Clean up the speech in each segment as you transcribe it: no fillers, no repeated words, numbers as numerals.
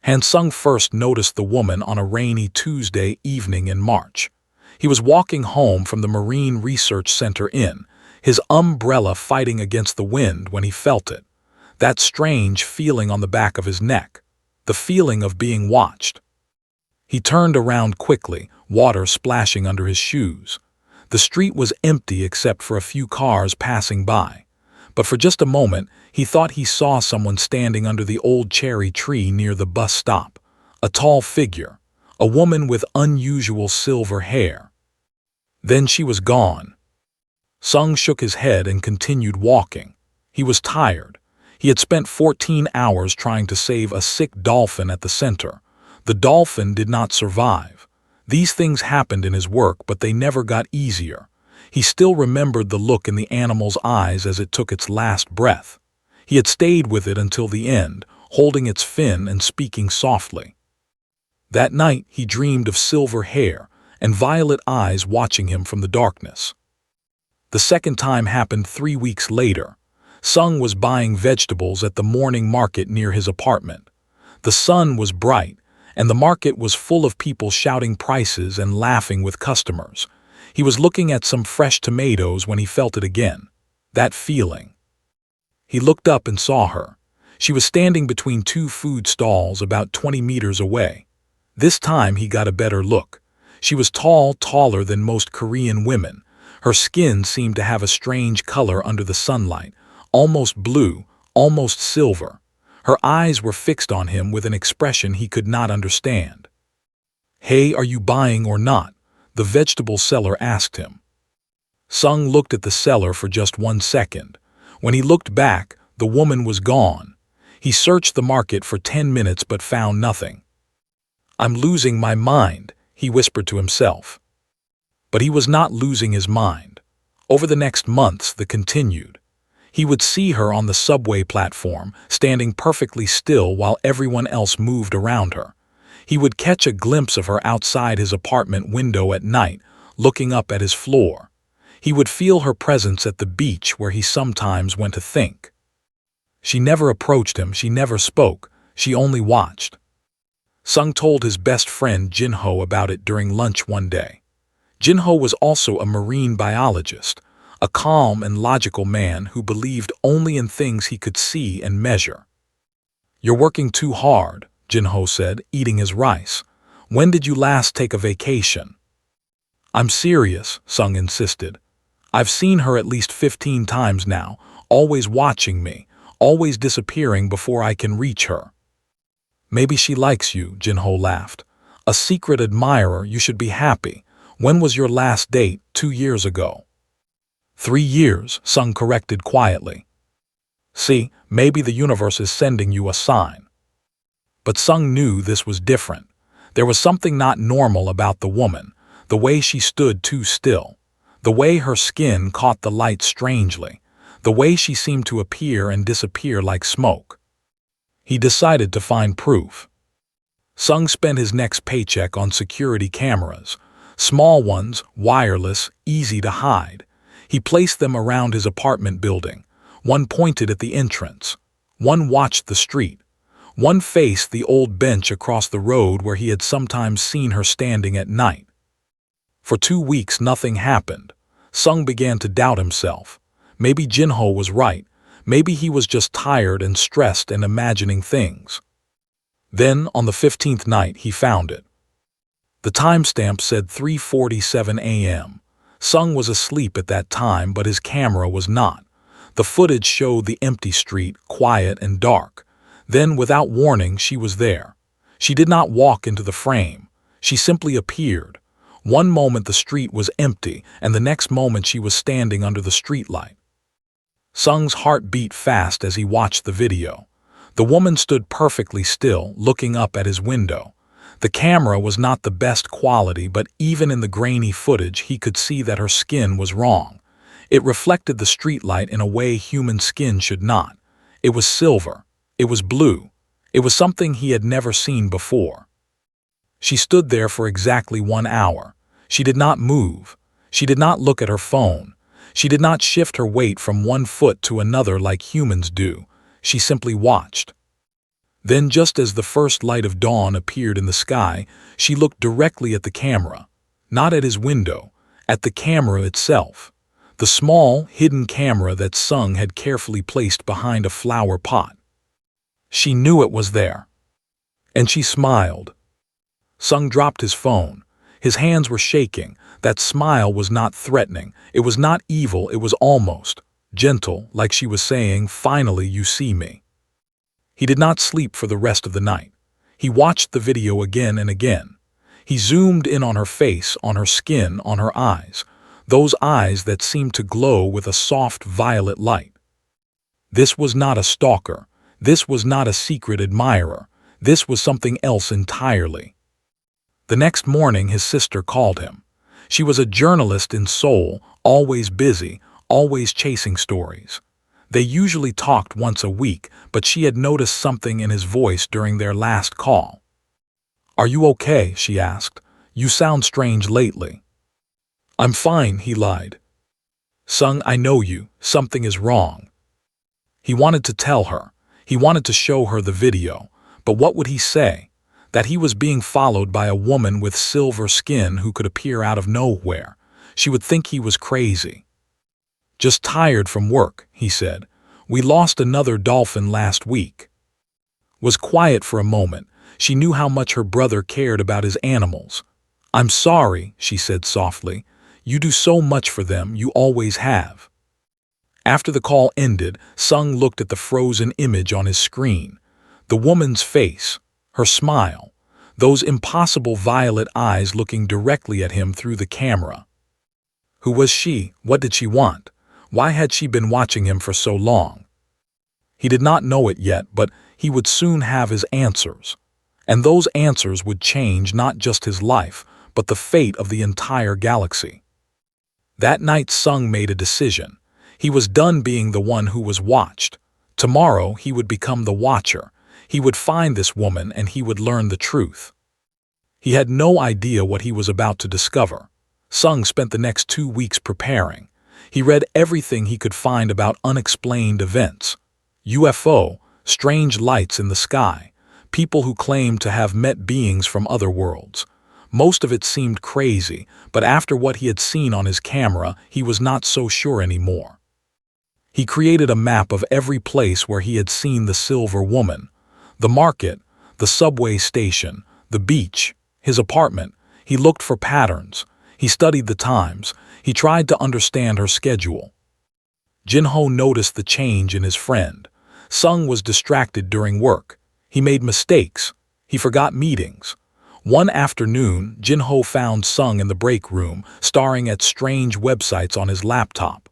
Han Sung first noticed the woman on a rainy Tuesday evening in March. He was walking home from the Marine Research Center Inn, his umbrella fighting against the wind when he felt it. That strange feeling on the back of his neck. The feeling of being watched. He turned around quickly, water splashing under his shoes. The street was empty except for a few cars passing by. But for just a moment, he thought he saw someone standing under the old cherry tree near the bus stop. A tall figure. A woman with unusual silver hair. Then she was gone. Sung shook his head and continued walking. He was tired. He had spent 14 hours trying to save a sick dolphin at the center. The dolphin did not survive. These things happened in his work, but they never got easier. He still remembered the look in the animal's eyes as it took its last breath. He had stayed with it until the end, holding its fin and speaking softly. That night he dreamed of silver hair and violet eyes watching him from the darkness. The second time happened 3 weeks later. Sung was buying vegetables at the morning market near his apartment. The sun was bright, and the market was full of people shouting prices and laughing with customers. He was looking at some fresh tomatoes when he felt it again. That feeling. He looked up and saw her. She was standing between two food stalls about 20 meters away. This time he got a better look. She was tall, taller than most Korean women. Her skin seemed to have a strange color under the sunlight, almost blue, almost silver. Her eyes were fixed on him with an expression he could not understand. "Hey, are you buying or not?" the vegetable seller asked him. Sung looked at the seller for just 1 second. When he looked back, the woman was gone. He searched the market for 10 minutes but found nothing. "I'm losing my mind," he whispered to himself. But he was not losing his mind. Over the next months, the continued. He would see her on the subway platform, standing perfectly still while everyone else moved around her. He would catch a glimpse of her outside his apartment window at night, looking up at his floor. He would feel her presence at the beach where he sometimes went to think. She never approached him, she never spoke, she only watched. Sung told his best friend Jinho about it during lunch one day. Jinho was also a marine biologist, a calm and logical man who believed only in things he could see and measure. "You're working too hard," Jinho said, eating his rice. "When did you last take a vacation?" "I'm serious," Sung insisted. "I've seen her at least 15 times now, always watching me, always disappearing before I can reach her." "Maybe she likes you," Jinho laughed. "A secret admirer, you should be happy. When was your last date? 2 years ago." 3 years, Sung corrected quietly. "See, maybe the universe is sending you a sign." But Sung knew this was different. There was something not normal about the woman, the way she stood too still, the way her skin caught the light strangely, the way she seemed to appear and disappear like smoke. He decided to find proof. Sung spent his next paycheck on security cameras, small ones, wireless, easy to hide. He placed them around his apartment building. One pointed at the entrance. One watched the street. One faced the old bench across the road where he had sometimes seen her standing at night. For 2 weeks nothing happened. Sung began to doubt himself. Maybe Jinho was right. Maybe he was just tired and stressed and imagining things. Then, on the 15th night, he found it. The timestamp said 3:47 a.m. Sung was asleep at that time, but his camera was not. The footage showed the empty street, quiet and dark. Then, without warning, she was there. She did not walk into the frame. She simply appeared. One moment the street was empty, and the next moment she was standing under the streetlight. Sung's heart beat fast as he watched the video. The woman stood perfectly still, looking up at his window. The camera was not the best quality, but even in the grainy footage he could see that her skin was wrong. It reflected the streetlight in a way human skin should not. It was silver. It was blue. It was something he had never seen before. She stood there for exactly 1 hour. She did not move. She did not look at her phone. She did not shift her weight from one foot to another like humans do. She simply watched. Then, just as the first light of dawn appeared in the sky, she looked directly at the camera, not at his window, at the camera itself, the small, hidden camera that Sung had carefully placed behind a flower pot. She knew it was there. And she smiled. Sung dropped his phone. His hands were shaking. That smile was not threatening. It was not evil. It was almost gentle, like she was saying, "Finally, you see me." He did not sleep for the rest of the night. He watched the video again and again. He zoomed in on her face, on her skin, on her eyes, those eyes that seemed to glow with a soft violet light. This was not a stalker. This was not a secret admirer. This was something else entirely. The next morning, his sister called him. She was a journalist in Seoul, always busy, always chasing stories. They usually talked once a week, but she had noticed something in his voice during their last call. "Are you okay?" she asked. "You sound strange lately." "I'm fine," he lied. "Sung, I know you. Something is wrong." He wanted to tell her. He wanted to show her the video. But what would he say? That he was being followed by a woman with silver skin who could appear out of nowhere. She would think he was crazy. "Just tired from work," he said. "We lost another dolphin last week." Was quiet for a moment. She knew how much her brother cared about his animals. "I'm sorry," she said softly. "You do so much for them, you always have." After the call ended, Sung looked at the frozen image on his screen. The woman's face, her smile, those impossible violet eyes looking directly at him through the camera. Who was she? What did she want? Why had she been watching him for so long? He did not know it yet, but he would soon have his answers. And those answers would change not just his life, but the fate of the entire galaxy. That night, Sung made a decision. He was done being the one who was watched. Tomorrow, he would become the watcher. He would find this woman and he would learn the truth. He had no idea what he was about to discover. Sung spent the next 2 weeks preparing. He read everything he could find about unexplained events. UFO, strange lights in the sky, people who claimed to have met beings from other worlds. Most of it seemed crazy, but after what he had seen on his camera, he was not so sure anymore. He created a map of every place where he had seen the silver woman. The market, the subway station, the beach, his apartment. He looked for patterns. He studied the times. He tried to understand her schedule. Jinho noticed the change in his friend. Sung was distracted during work. He made mistakes. He forgot meetings. One afternoon, Jinho found Sung in the break room, staring at strange websites on his laptop.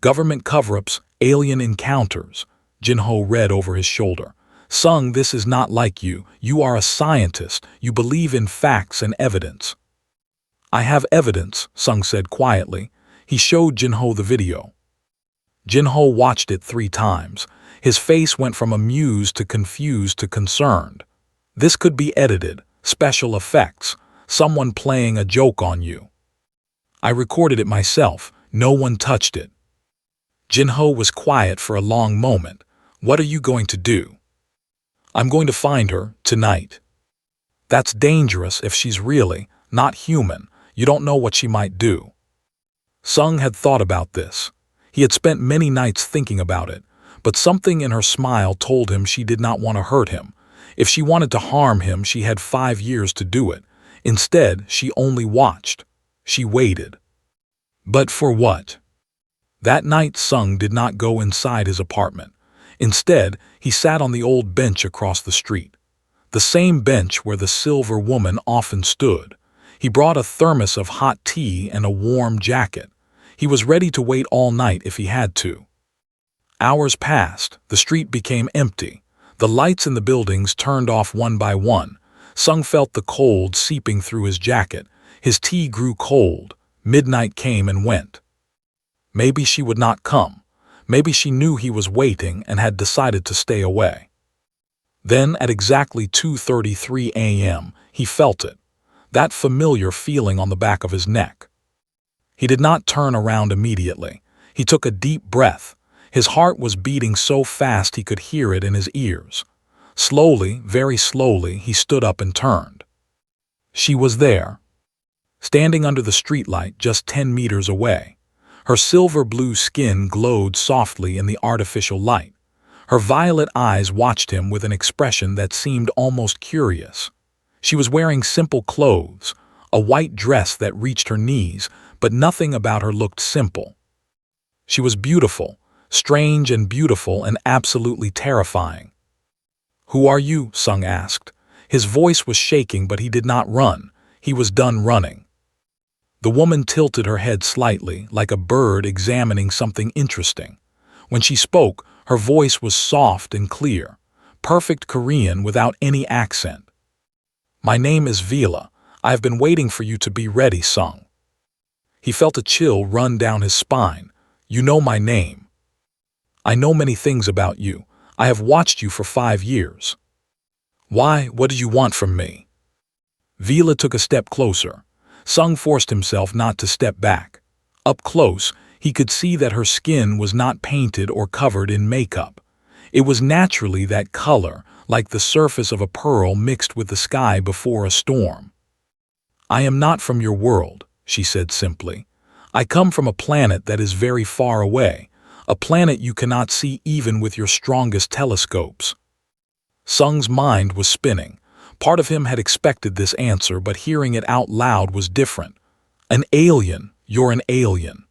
Government cover-ups, alien encounters. Jinho read over his shoulder. "Sung, this is not like you. You are a scientist. You believe in facts and evidence." "I have evidence," Sung said quietly. He showed Jinho the video. Jinho watched it 3 times. His face went from amused to confused to concerned. "This could be edited. Special effects. Someone playing a joke on you." "I recorded it myself. No one touched it." Jinho was quiet for a long moment. "What are you going to do?" "I'm going to find her, tonight." "That's dangerous if she's really not human. You don't know what she might do." Sung had thought about this. He had spent many nights thinking about it, but something in her smile told him she did not want to hurt him. If she wanted to harm him, she had 5 years to do it. Instead, she only watched. She waited. But for what? That night, Sung did not go inside his apartment. Instead, he sat on the old bench across the street. The same bench where the silver woman often stood. He brought a thermos of hot tea and a warm jacket. He was ready to wait all night if he had to. Hours passed. The street became empty. The lights in the buildings turned off one by one. Sung felt the cold seeping through his jacket. His tea grew cold. Midnight came and went. Maybe she would not come. Maybe she knew he was waiting and had decided to stay away. Then, at exactly 2:33 a.m., he felt it. That familiar feeling on the back of his neck. He did not turn around immediately. He took a deep breath. His heart was beating so fast he could hear it in his ears. Slowly, very slowly, he stood up and turned. She was there, standing under the streetlight just 10 meters away. Her silver-blue skin glowed softly in the artificial light. Her violet eyes watched him with an expression that seemed almost curious. She was wearing simple clothes, a white dress that reached her knees, but nothing about her looked simple. She was beautiful, strange and beautiful and absolutely terrifying. "Who are you?" Sung asked. His voice was shaking, but he did not run. He was done running. The woman tilted her head slightly, like a bird examining something interesting. When she spoke, her voice was soft and clear, perfect Korean without any accent. "My name is Vila. I have been waiting for you to be ready, Sung." He felt a chill run down his spine. "You know my name. I know many things about you. I have watched you for 5 years. Why? What do you want from me?" Vila took a step closer. Sung forced himself not to step back. Up close, he could see that her skin was not painted or covered in makeup. It was naturally that color, like the surface of a pearl mixed with the sky before a storm. "I am not from your world," she said simply. "I come from a planet that is very far away, a planet you cannot see even with your strongest telescopes." Sung's mind was spinning. Part of him had expected this answer, but hearing it out loud was different. "An alien? You're an alien?"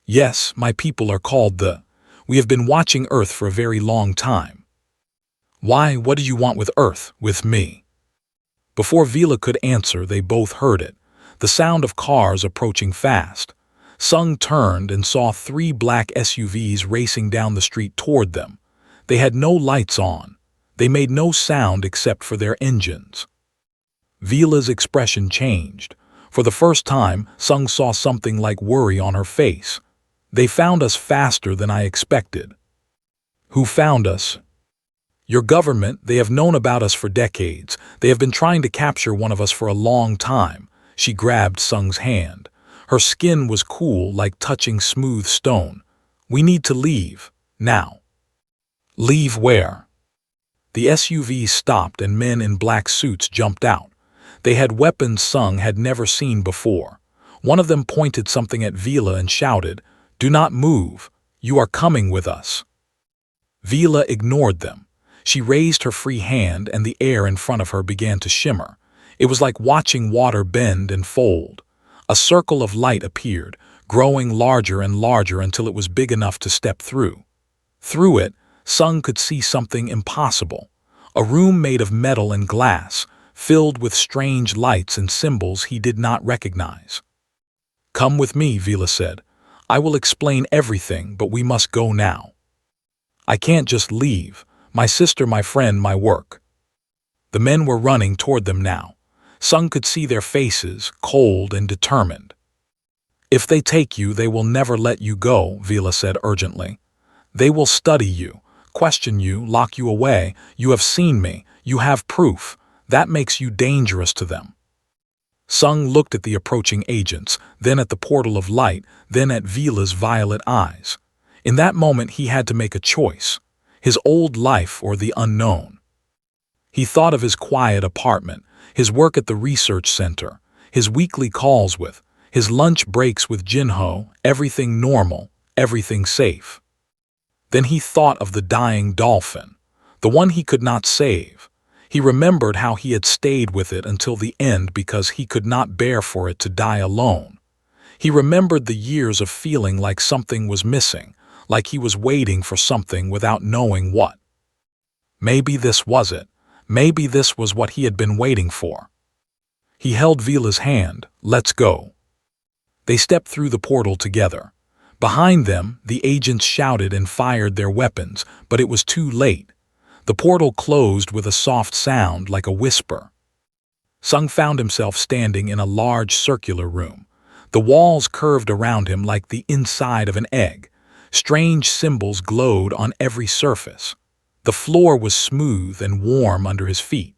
"Yes, my people are called the... We have been watching Earth for a very long time." "Why? What do you want with Earth, with me?" Before Vila could answer, they both heard it, the sound of cars approaching fast. Sung turned and saw 3 black SUVs racing down the street toward them. They had no lights on. They made no sound except for their engines. Vila's expression changed. For the first time, Sung saw something like worry on her face. "They found us faster than I expected." "Who found us?" "Your government. They have known about us for decades. They have been trying to capture one of us for a long time." She grabbed Sung's hand. Her skin was cool, like touching smooth stone. "We need to leave. Now." "Leave where?" The SUV stopped and men in black suits jumped out. They had weapons Sung had never seen before. One of them pointed something at Vila and shouted, "Do not move. You are coming with us." Vila ignored them. She raised her free hand and the air in front of her began to shimmer. It was like watching water bend and fold. A circle of light appeared, growing larger and larger until it was big enough to step through. Through it, Sung could see something impossible. A room made of metal and glass, filled with strange lights and symbols he did not recognize. "Come with me," Vila said. "I will explain everything, but we must go now." "I can't just leave. My sister, my friend, my work." The men were running toward them now. Sung could see their faces, cold and determined. "If they take you, they will never let you go," Vila said urgently. "They will study you, question you, lock you away. You have seen me. You have proof. That makes you dangerous to them." Sung looked at the approaching agents, then at the portal of light, then at Vila's violet eyes. In that moment he had to make a choice, his old life or the unknown. He thought of his quiet apartment, his work at the research center, his weekly calls with, his lunch breaks with Jinho, everything normal, everything safe. Then he thought of the dying dolphin, the one he could not save. He remembered how he had stayed with it until the end because he could not bear for it to die alone. He remembered the years of feeling like something was missing, like he was waiting for something without knowing what. Maybe this was it. Maybe this was what he had been waiting for. He held Vila's hand. "Let's go." They stepped through the portal together. Behind them, the agents shouted and fired their weapons, but it was too late. The portal closed with a soft sound like a whisper. Sung found himself standing in a large circular room. The walls curved around him like the inside of an egg. Strange symbols glowed on every surface. The floor was smooth and warm under his feet.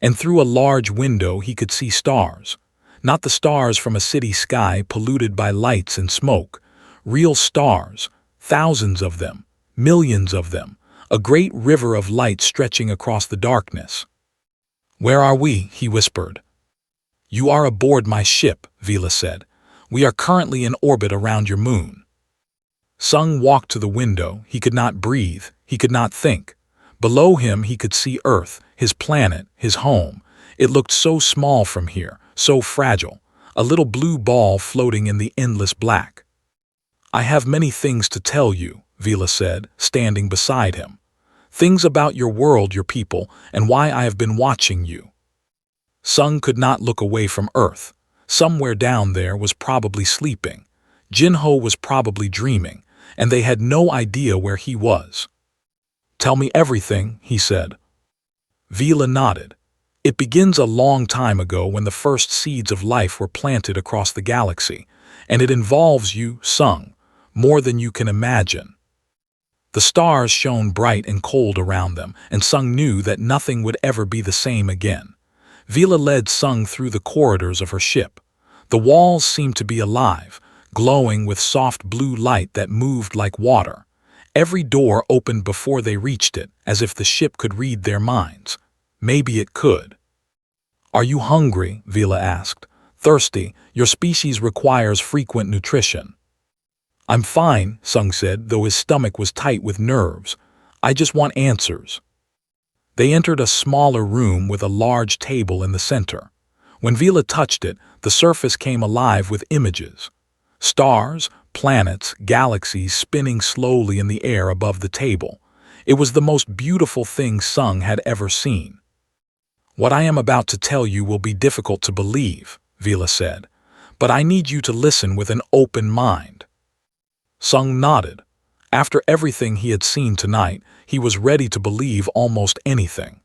And through a large window he could see stars. Not the stars from a city sky polluted by lights and smoke. Real stars, thousands of them, millions of them, a great river of light stretching across the darkness. "Where are we?" he whispered. "You are aboard my ship," Vila said. "We are currently in orbit around your moon." Sung walked to the window. He could not breathe. He could not think. Below him he could see Earth, his planet, his home. It looked so small from here, so fragile, a little blue ball floating in the endless black. "I have many things to tell you," Vila said, standing beside him. "Things about your world, your people, and why I have been watching you." Sung could not look away from Earth. Somewhere down there was probably sleeping. Jinho was probably dreaming, and they had no idea where he was. "Tell me everything," he said. Vila nodded. "It begins a long time ago when the first seeds of life were planted across the galaxy, and it involves you, Sung, more than you can imagine." The stars shone bright and cold around them, and Sung knew that nothing would ever be the same again. Vila led Sung through the corridors of her ship. The walls seemed to be alive, glowing with soft blue light that moved like water. Every door opened before they reached it, as if the ship could read their minds. Maybe it could. "Are you hungry?" Vila asked. "Thirsty? Your species requires frequent nutrition." "I'm fine," Sung said, though his stomach was tight with nerves. "I just want answers." They entered a smaller room with a large table in the center. When Vila touched it, the surface came alive with images. Stars, planets, galaxies spinning slowly in the air above the table. It was the most beautiful thing Sung had ever seen. "What I am about to tell you will be difficult to believe," Vila said, "but I need you to listen with an open mind." Sung nodded. After everything he had seen tonight, he was ready to believe almost anything.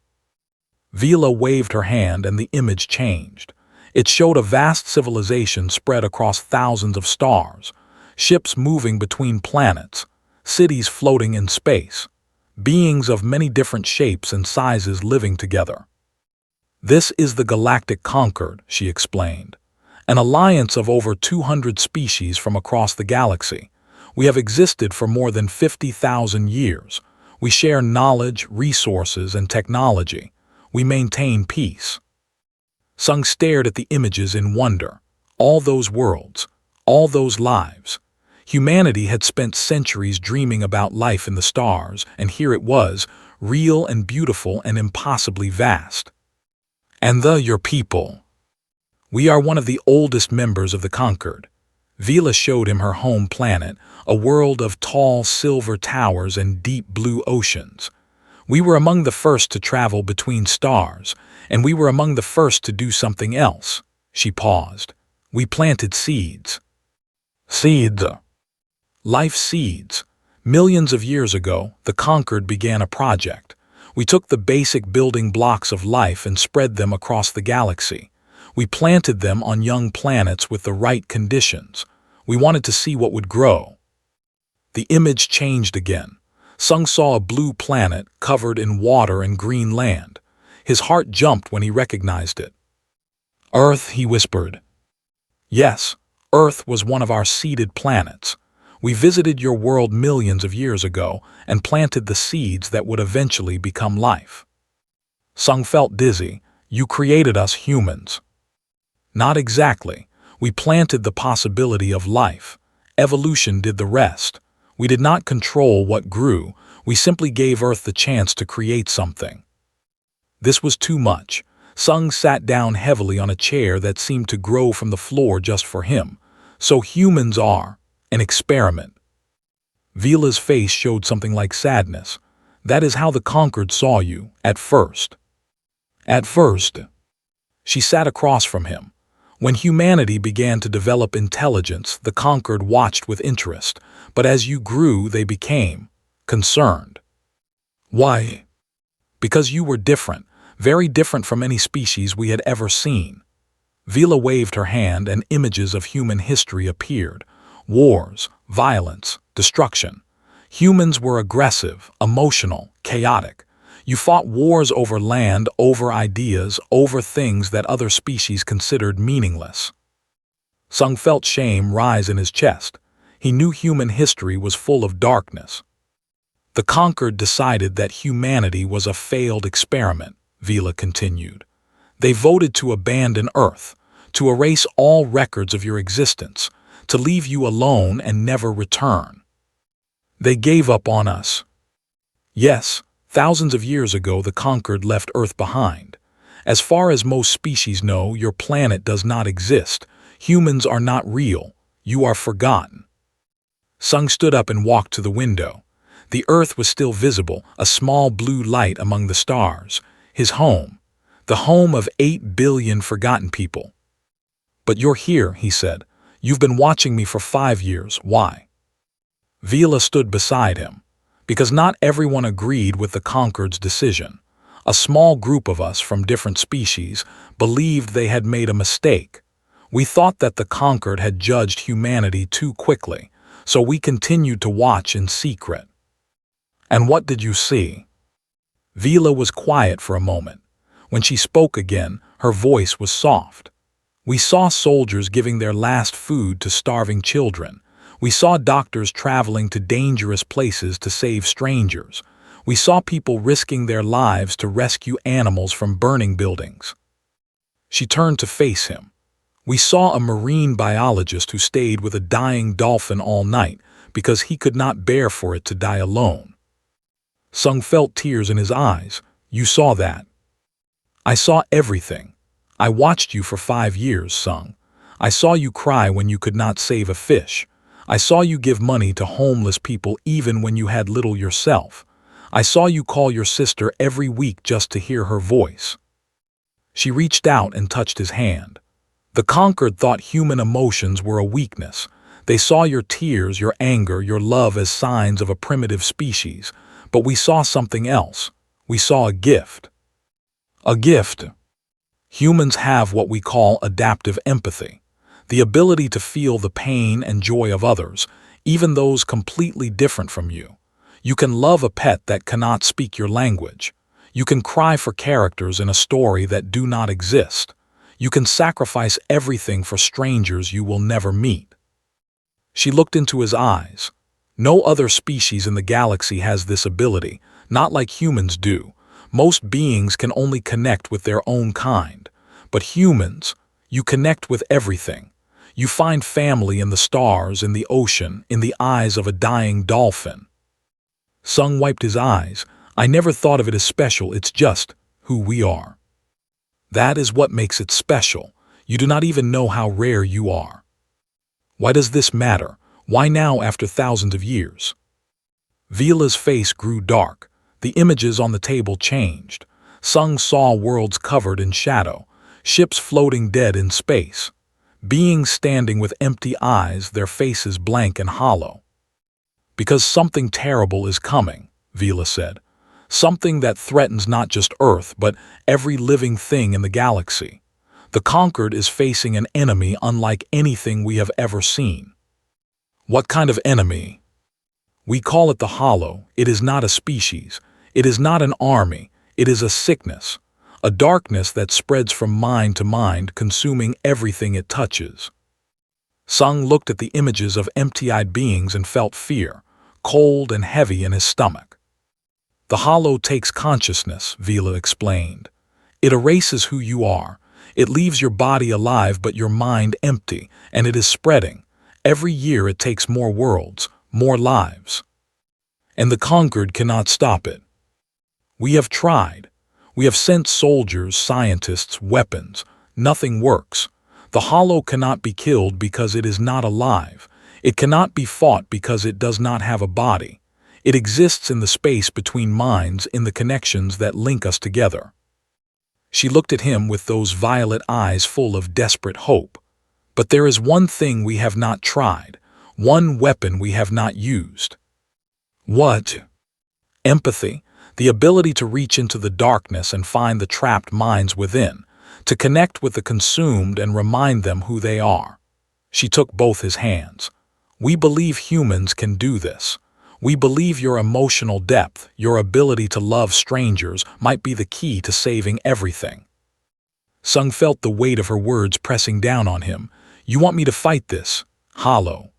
Vila waved her hand and the image changed. It showed a vast civilization spread across thousands of stars, ships moving between planets, cities floating in space, beings of many different shapes and sizes living together. "This is the Galactic Concord," she explained, "an alliance of over 200 species from across the galaxy. We have existed for more than 50,000 years. We share knowledge, resources, and technology. We maintain peace." Sung stared at the images in wonder. All those worlds, all those lives. Humanity had spent centuries dreaming about life in the stars, and here it was, real and beautiful and impossibly vast. "And your people. We are one of the oldest members of the Concord." Vila showed him her home planet, a world of tall silver towers and deep blue oceans. "We were among the first to travel between stars, and we were among the first to do something else." She paused. "We planted seeds." "Seeds?" "Life seeds. Millions of years ago, the Concord began a project. We took the basic building blocks of life and spread them across the galaxy. We planted them on young planets with the right conditions. We wanted to see what would grow." The image changed again. Sung saw a blue planet covered in water and green land. His heart jumped when he recognized it. "Earth," he whispered. "Yes, Earth was one of our seeded planets. We visited your world millions of years ago and planted the seeds that would eventually become life." Sung felt dizzy. "You created us humans." "Not exactly. We planted the possibility of life. Evolution did the rest. We did not control what grew. We simply gave Earth the chance to create something." This was too much. Sung sat down heavily on a chair that seemed to grow from the floor just for him. "So humans are an experiment." Vila's face showed something like sadness. "That is how the Conquered saw you, at first." "At first." She sat across from him. "When humanity began to develop intelligence, the Conquered watched with interest, but as you grew, they became concerned." "Why?" "Because you were different, very different from any species we had ever seen." Vila waved her hand and images of human history appeared. Wars, violence, destruction. Humans were aggressive, emotional, chaotic. You fought wars over land, over ideas, over things that other species considered meaningless. Sung felt shame rise in his chest. He knew human history was full of darkness. The Conquered decided that humanity was a failed experiment, Vila continued. They voted to abandon Earth, to erase all records of your existence, to leave you alone and never return. They gave up on us. Yes, thousands of years ago the Conquered left Earth behind. As far as most species know, your planet does not exist. Humans are not real. You are forgotten. Sung stood up and walked to the window. The Earth was still visible, a small blue light among the stars. His home. The home of 8 billion forgotten people. But you're here, he said. You've been watching me for 5 years. Why? Vila stood beside him. Because not everyone agreed with the Conquered's decision. A small group of us from different species believed they had made a mistake. We thought that the Conquered had judged humanity too quickly, so we continued to watch in secret. And what did you see? Vila was quiet for a moment. When she spoke again, her voice was soft. We saw soldiers giving their last food to starving children. We saw doctors traveling to dangerous places to save strangers. We saw people risking their lives to rescue animals from burning buildings. She turned to face him. We saw a marine biologist who stayed with a dying dolphin all night because he could not bear for it to die alone. Sung felt tears in his eyes. You saw that. I saw everything. I watched you for 5 years, Sung. I saw you cry when you could not save a fish. I saw you give money to homeless people even when you had little yourself. I saw you call your sister every week just to hear her voice. She reached out and touched his hand. The Conquered thought human emotions were a weakness. They saw your tears, your anger, your love as signs of a primitive species. But we saw something else. We saw a gift. A gift. Humans have what we call adaptive empathy. The ability to feel the pain and joy of others, even those completely different from you. You can love a pet that cannot speak your language. You can cry for characters in a story that do not exist. You can sacrifice everything for strangers you will never meet. She looked into his eyes. No other species in the galaxy has this ability, not like humans do. Most beings can only connect with their own kind. But humans, you connect with everything. You find family in the stars, in the ocean, in the eyes of a dying dolphin. Sung wiped his eyes. I never thought of it as special, it's just who we are. That is what makes it special. You do not even know how rare you are. Why does this matter? Why now after thousands of years? Vila's face grew dark. The images on the table changed. Sung saw worlds covered in shadow, ships floating dead in space, beings standing with empty eyes, their faces blank and hollow. Because something terrible is coming, Vila said. Something that threatens not just Earth, but every living thing in the galaxy. The Conquered is facing an enemy unlike anything we have ever seen. What kind of enemy? We call it the Hollow. It is not a species. It is not an army. It is a sickness. A darkness that spreads from mind to mind, consuming everything it touches. Sung looked at the images of empty-eyed beings and felt fear, cold and heavy in his stomach. The Hollow takes consciousness, Vila explained. It erases who you are. It leaves your body alive but your mind empty, and it is spreading. Every year it takes more worlds, more lives. And the Conquered cannot stop it. We have tried. We have sent soldiers, scientists, weapons. Nothing works. The Hollow cannot be killed because it is not alive. It cannot be fought because it does not have a body. It exists in the space between minds, in the connections that link us together. She looked at him with those violet eyes full of desperate hope. But there is one thing we have not tried, one weapon we have not used. What? Empathy. The ability to reach into the darkness and find the trapped minds within, to connect with the consumed and remind them who they are. She took both his hands. We believe humans can do this. We believe your emotional depth, your ability to love strangers, might be the key to saving everything. Sung felt the weight of her words pressing down on him. You want me to fight this, Hollow?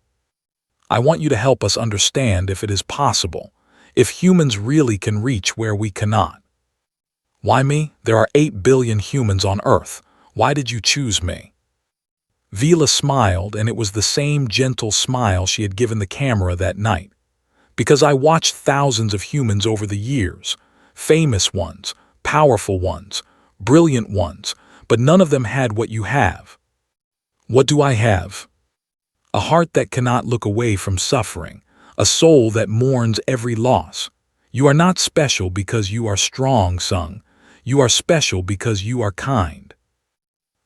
I want you to help us understand if it is possible. If humans really can reach where we cannot. Why me? There are 8 billion humans on Earth. Why did you choose me? Vila smiled, and it was the same gentle smile she had given the camera that night. Because I watched thousands of humans over the years. Famous ones, powerful ones, brilliant ones, but none of them had what you have. What do I have? A heart that cannot look away from suffering, a soul that mourns every loss. You are not special because you are strong, Sung. You are special because you are kind.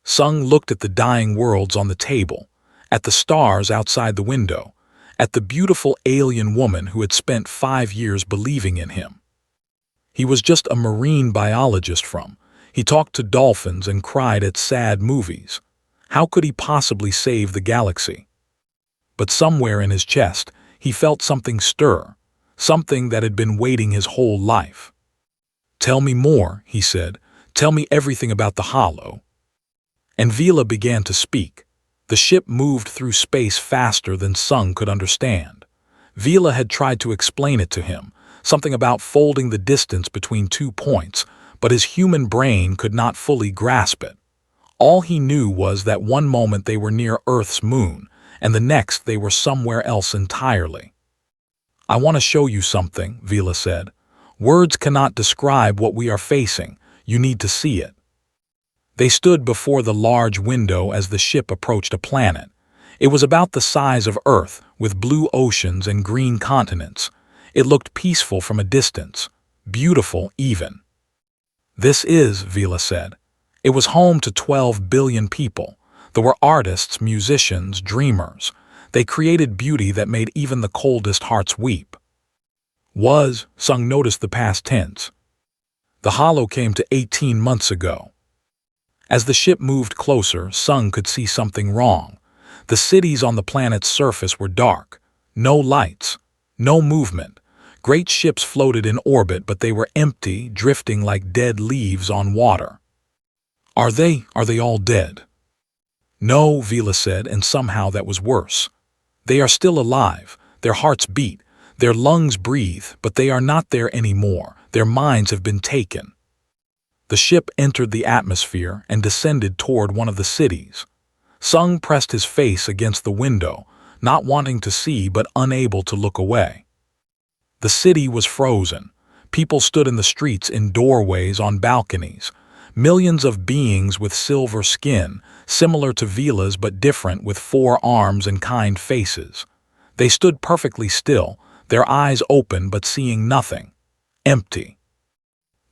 Sung looked at the dying worlds on the table, at the stars outside the window, at the beautiful alien woman who had spent 5 years believing in him. He was just a marine biologist he talked to dolphins and cried at sad movies. How could he possibly save the galaxy? But somewhere in his chest, he felt something stir, something that had been waiting his whole life. Tell me more, he said. Tell me everything about the Hollow. And Vila began to speak. The ship moved through space faster than Sung could understand. Vila had tried to explain it to him, something about folding the distance between 2 points, but his human brain could not fully grasp it. All he knew was that one moment they were near Earth's moon, and the next they were somewhere else entirely. I want to show you something, Vila said. Words cannot describe what we are facing. You need to see it. They stood before the large window as the ship approached a planet. It was about the size of Earth, with blue oceans and green continents. It looked peaceful from a distance, beautiful even. This is, Vila said. It was home to 12 billion people. There were artists, musicians, dreamers. They created beauty that made even the coldest hearts weep. Sung noticed the past tense. The Hollow came to 18 months ago. As the ship moved closer, Sung could see something wrong. The cities on the planet's surface were dark. No lights. No movement. Great ships floated in orbit, but they were empty, drifting like dead leaves on water. Are they all dead? No, Vila said, and somehow that was worse. They are still alive. Their hearts beat. Their lungs breathe, but they are not there anymore. Their minds have been taken. The ship entered the atmosphere and descended toward one of the cities. Sung pressed his face against the window, not wanting to see but unable to look away. The city was frozen. People stood in the streets, in doorways, on balconies. Millions of beings with silver skin, similar to Vila's but different, with 4 arms and kind faces. They stood perfectly still, their eyes open but seeing nothing. Empty.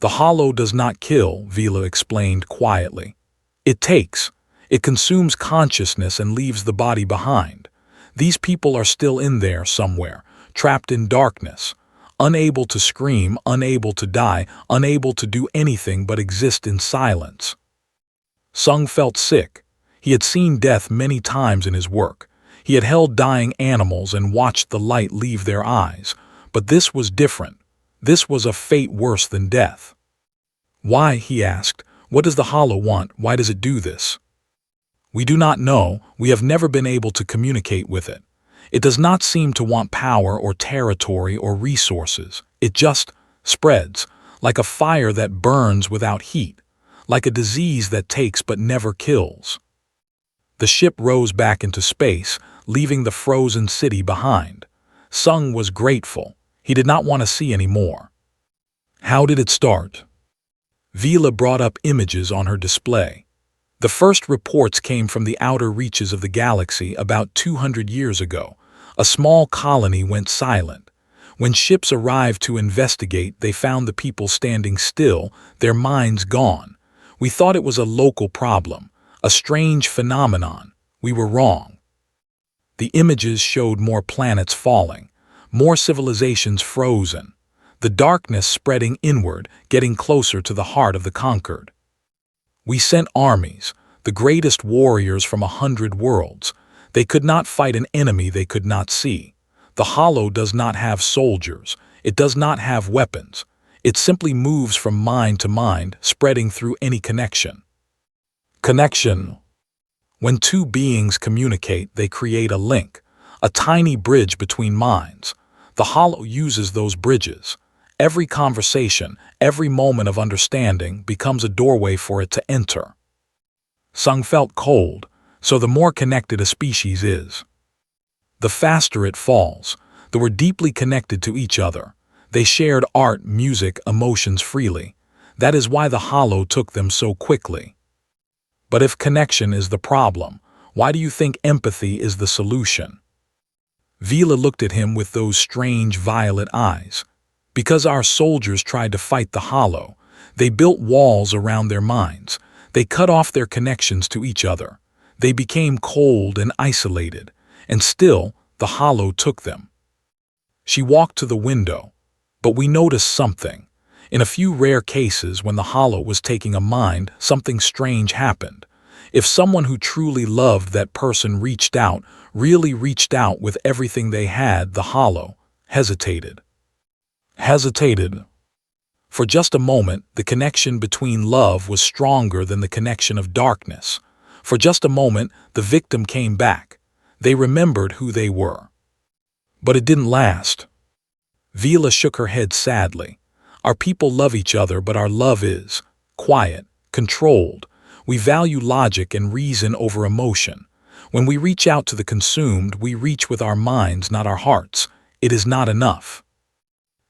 The Hollow does not kill, Vila explained quietly. It takes. It consumes consciousness and leaves the body behind. These people are still in there somewhere, trapped in darkness, unable to scream, unable to die, unable to do anything but exist in silence. Sung felt sick. He had seen death many times in his work. He had held dying animals and watched the light leave their eyes. But this was different. This was a fate worse than death. Why, he asked, what does the Hollow want? Why does it do this? We do not know. We have never been able to communicate with it. It does not seem to want power or territory or resources. It just spreads, like a fire that burns without heat, like a disease that takes but never kills. The ship rose back into space, leaving the frozen city behind. Sung was grateful. He did not want to see any more. How did it start? Vila brought up images on her display. The first reports came from the outer reaches of the galaxy about 200 years ago. A small colony went silent. When ships arrived to investigate, they found the people standing still, their minds gone. We thought it was a local problem, a strange phenomenon. We were wrong. The images showed more planets falling, more civilizations frozen, the darkness spreading inward, getting closer to the heart of the conquered. We sent armies, the greatest warriors from 100 worlds. They could not fight an enemy they could not see. The Hollow does not have soldiers. It does not have weapons. It simply moves from mind to mind, spreading through any connection. Connection. When 2 beings communicate, they create a link, a tiny bridge between minds. The hollow uses those bridges. Every conversation, every moment of understanding becomes a doorway for it to enter. Sung felt cold, so the more connected a species is, the faster it falls. They were deeply connected to each other. They shared art, music, emotions freely. That is why the hollow took them so quickly. But if connection is the problem, why do you think empathy is the solution? Vila looked at him with those strange violet eyes. Because our soldiers tried to fight the hollow, they built walls around their minds. They cut off their connections to each other. They became cold and isolated, and still the hollow took them. She walked to the window, but we noticed something. In a few rare cases when the hollow was taking a mind, something strange happened. If someone who truly loved that person reached out, really reached out with everything they had, the hollow hesitated. For just a moment, the connection between love was stronger than the connection of darkness. For just a moment, the victim came back. They remembered who they were. But it didn't last. Vila shook her head sadly. Our people love each other, but our love is quiet, controlled. We value logic and reason over emotion. When we reach out to the consumed, we reach with our minds, not our hearts. It is not enough.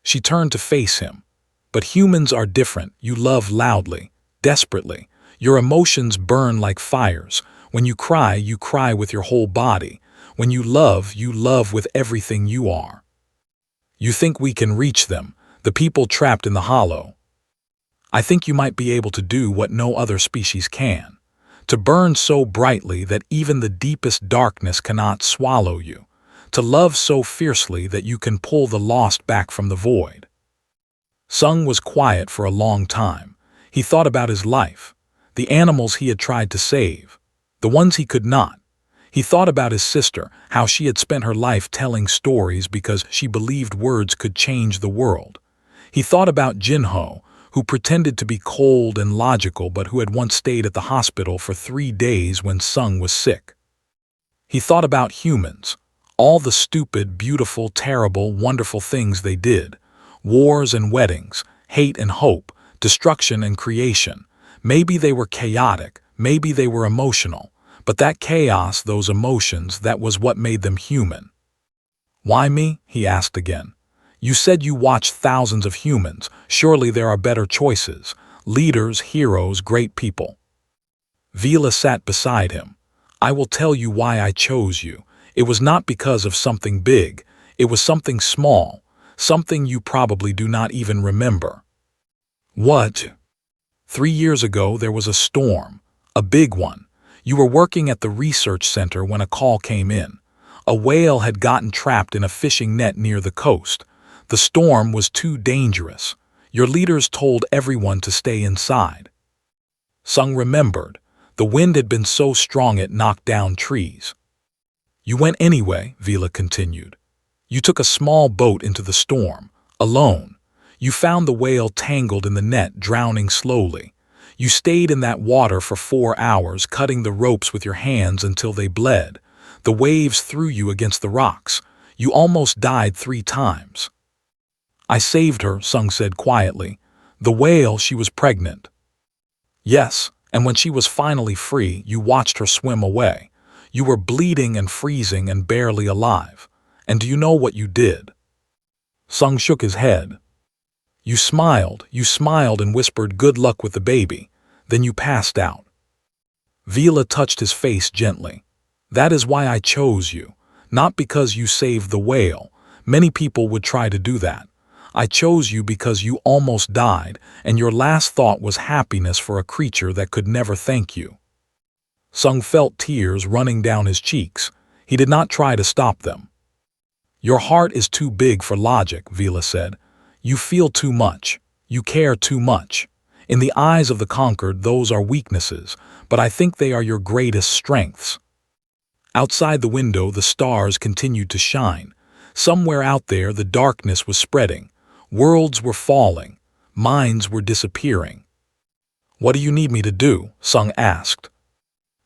She turned to face him. But humans are different. You love loudly, desperately. Your emotions burn like fires. When you cry with your whole body. When you love with everything you are. You think we can reach them, the people trapped in the hollow. I think you might be able to do what no other species can. To burn so brightly that even the deepest darkness cannot swallow you. To love so fiercely that you can pull the lost back from the void. Sung was quiet for a long time. He thought about his life, the animals he had tried to save, the ones he could not. He thought about his sister, how she had spent her life telling stories because she believed words could change the world. He thought about Jinho, who pretended to be cold and logical but who had once stayed at the hospital for 3 days when Sung was sick. He thought about humans, all the stupid, beautiful, terrible, wonderful things they did. Wars and weddings, hate and hope, destruction and creation. Maybe they were chaotic, maybe they were emotional, but that chaos, those emotions, that was what made them human. Why me? He asked again. You said you watched thousands of humans. Surely there are better choices. Leaders, heroes, great people. Vila sat beside him. I will tell you why I chose you. It was not because of something big. It was something small. Something you probably do not even remember. What? 3 years ago there was a storm. A big one. You were working at the research center when a call came in. A whale had gotten trapped in a fishing net near the coast. The storm was too dangerous. Your leaders told everyone to stay inside. Sung remembered. The wind had been so strong it knocked down trees. You went anyway, Vila continued. You took a small boat into the storm, alone. You found the whale tangled in the net, drowning slowly. You stayed in that water for 4 hours, cutting the ropes with your hands until they bled. The waves threw you against the rocks. You almost died 3 times. I saved her, Sung said quietly. The whale, she was pregnant. Yes, and when she was finally free, you watched her swim away. You were bleeding and freezing and barely alive. And do you know what you did? Sung shook his head. You smiled and whispered good luck with the baby. Then you passed out. Vila touched his face gently. That is why I chose you, not because you saved the whale. Many people would try to do that. I chose you because you almost died, and your last thought was happiness for a creature that could never thank you. Sung felt tears running down his cheeks. He did not try to stop them. Your heart is too big for logic, Vila said. You feel too much. You care too much. In the eyes of the conquered, those are weaknesses, but I think they are your greatest strengths. Outside the window, the stars continued to shine. Somewhere out there, the darkness was spreading. Worlds were falling. Minds were disappearing. What do you need me to do? Sung asked.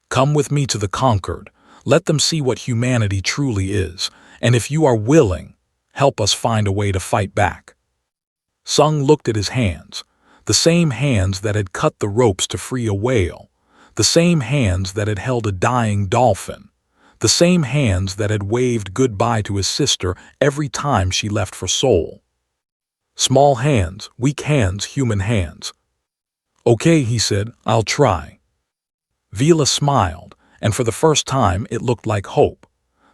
Come with me to the conquered. Let them see what humanity truly is. And if you are willing, help us find a way to fight back." Sung looked at his hands, the same hands that had cut the ropes to free a whale, the same hands that had held a dying dolphin, the same hands that had waved goodbye to his sister every time she left for Seoul. Small hands, weak hands, human hands. "Okay," he said, "I'll try." Vila smiled, and for the first time it looked like hope.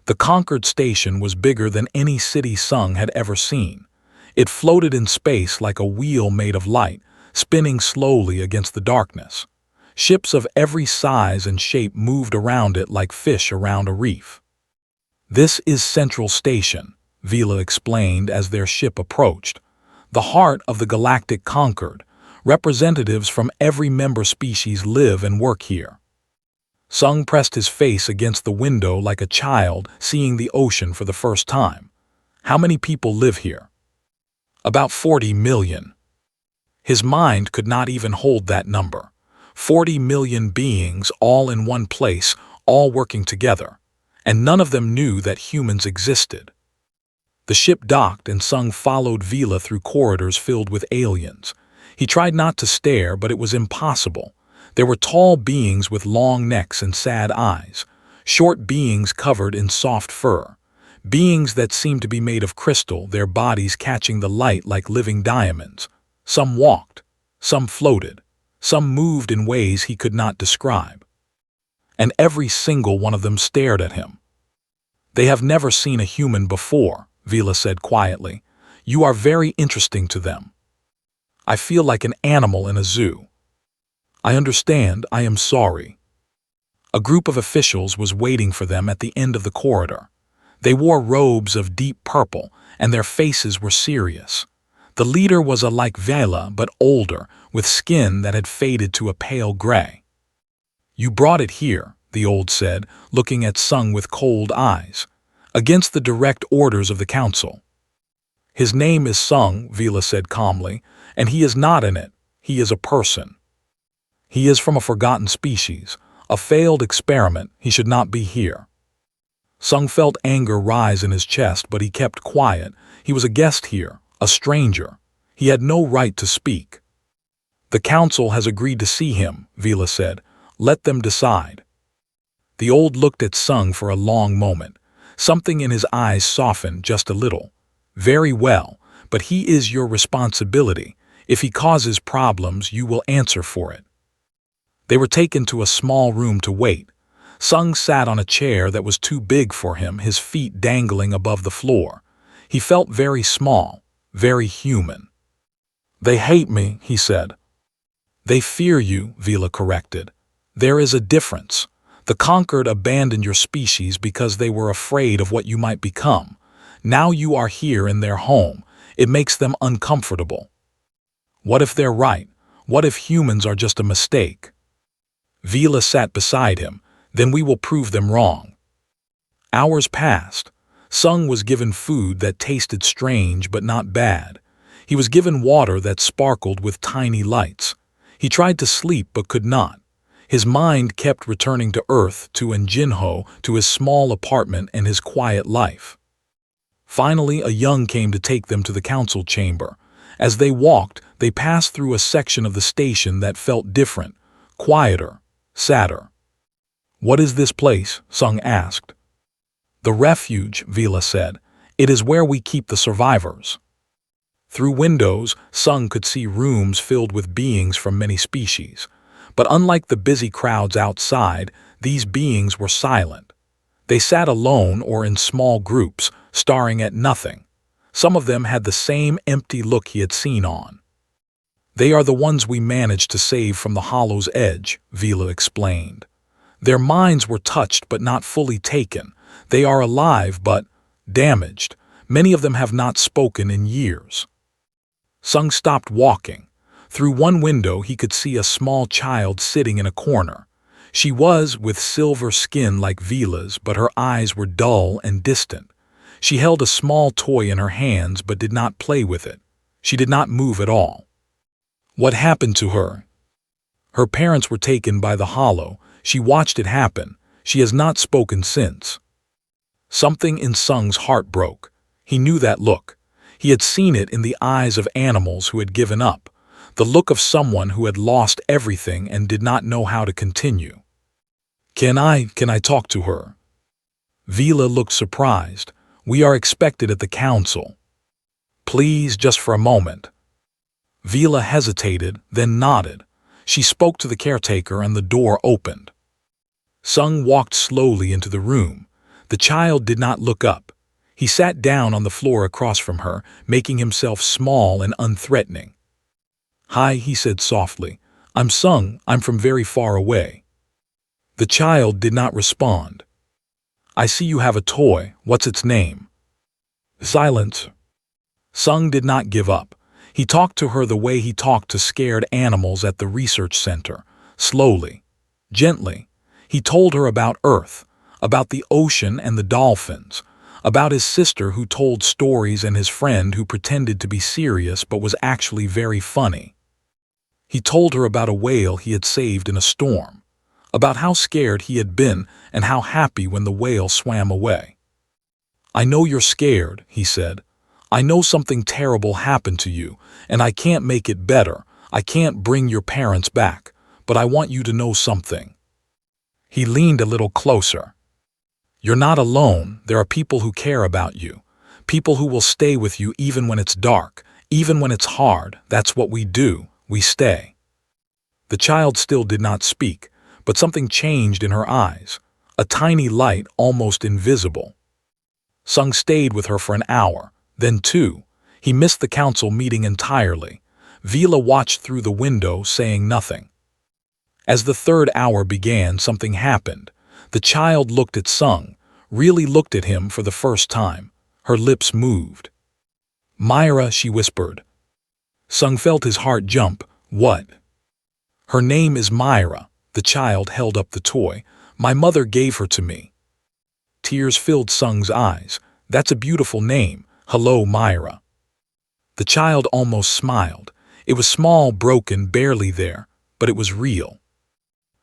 The conquered station was bigger than any city Sung had ever seen. It floated in space like a wheel made of light, spinning slowly against the darkness. Ships of every size and shape moved around it like fish around a reef. "This is Central Station," Vila explained as their ship approached. "The heart of the Galactic Concord. Representatives from every member species live and work here." Sung pressed his face against the window like a child seeing the ocean for the first time. "How many people live here?" "About 40 million. His mind could not even hold that number. 40 million beings all in one place, all working together. And none of them knew that humans existed. The ship docked and Sung followed Vila through corridors filled with aliens. He tried not to stare, but it was impossible. There were tall beings with long necks and sad eyes, short beings covered in soft fur, beings that seemed to be made of crystal, their bodies catching the light like living diamonds. Some walked, some floated, some moved in ways he could not describe. And every single one of them stared at him. "They have never seen a human before," Vila said quietly. "You are very interesting to them. I feel like an animal in a zoo." "I understand, I am sorry." A group of officials was waiting for them at the end of the corridor. They wore robes of deep purple, and their faces were serious. The leader was like Vela, but older, with skin that had faded to a pale gray. "You brought it here," the old said, looking at Sung with cold eyes, "against the direct orders of the council." "His name is Sung," Vila said calmly, "and he is not in it. He is a person. He is from a forgotten species, a failed experiment. He should not be here." Sung felt anger rise in his chest, but he kept quiet. He was a guest here, a stranger. He had no right to speak. "The council has agreed to see him," Vila said. "Let them decide." The old looked at Sung for a long moment. Something in his eyes softened just a little. "Very well, but he is your responsibility. If he causes problems, you will answer for it." They were taken to a small room to wait. Sung sat on a chair that was too big for him, his feet dangling above the floor. He felt very small, very human. "They hate me," he said. "They fear you," Vila corrected. "There is a difference. The conquered abandoned your species because they were afraid of what you might become. Now you are here in their home. It makes them uncomfortable. What if they're right? What if humans are just a mistake?" Vila sat beside him. "Then we will prove them wrong." Hours passed. Sung was given food that tasted strange but not bad. He was given water that sparkled with tiny lights. He tried to sleep but could not. His mind kept returning to Earth, to Njinho, to his small apartment and his quiet life. Finally, a young came to take them to the council chamber. As they walked, they passed through a section of the station that felt different, quieter, sadder. "What is this place?" Sung asked. "The refuge," Vila said. "It is where we keep the survivors." Through windows, Sung could see rooms filled with beings from many species. But unlike the busy crowds outside, these beings were silent. They sat alone or in small groups, staring at nothing. Some of them had the same empty look he had seen on. "They are the ones we managed to save from the hollow's edge," Vila explained. "Their minds were touched but not fully taken. They are alive but damaged. Many of them have not spoken in years." Sung stopped walking. Through one window he could see a small child sitting in a corner. She was with silver skin like Vila's, but her eyes were dull and distant. She held a small toy in her hands but did not play with it. She did not move at all. "What happened to her?" "Her parents were taken by the hollow. She watched it happen. She has not spoken since." Something in Sung's heart broke. He knew that look. He had seen it in the eyes of animals who had given up, the look of someone who had lost everything and did not know how to continue. Can I talk to her?" Vila looked surprised. "We are expected at the council." "Please, just for a moment." Vila hesitated, then nodded. She spoke to the caretaker and the door opened. Sung walked slowly into the room. The child did not look up. He sat down on the floor across from her, making himself small and unthreatening. "Hi," he said softly. "I'm Sung. I'm from very far away." The child did not respond. "I see you have a toy. What's its name?" Silence. Sung did not give up. He talked to her the way he talked to scared animals at the research center, slowly, gently. He told her about Earth, about the ocean and the dolphins, about his sister who told stories and his friend who pretended to be serious but was actually very funny. He told her about a whale he had saved in a storm, about how scared he had been and how happy when the whale swam away. "I know you're scared," he said. "I know something terrible happened to you, and I can't make it better. I can't bring your parents back, but I want you to know something." He leaned a little closer. "You're not alone. There are people who care about you, people who will stay with you even when it's dark, even when it's hard. That's what we do. We stay." The child still did not speak, but something changed in her eyes, a tiny light almost invisible. Sung stayed with her for an hour, then 2. He missed the council meeting entirely. Vila watched through the window, saying nothing. As the 3rd hour began, something happened. The child looked at Sung, really looked at him for the first time. Her lips moved. "Myra," she whispered. Sung felt his heart jump. "What?" "Her name is Myra." The child held up the toy. "My mother gave her to me." Tears filled Sung's eyes. "That's a beautiful name. Hello, Myra." The child almost smiled. It was small, broken, barely there, but it was real.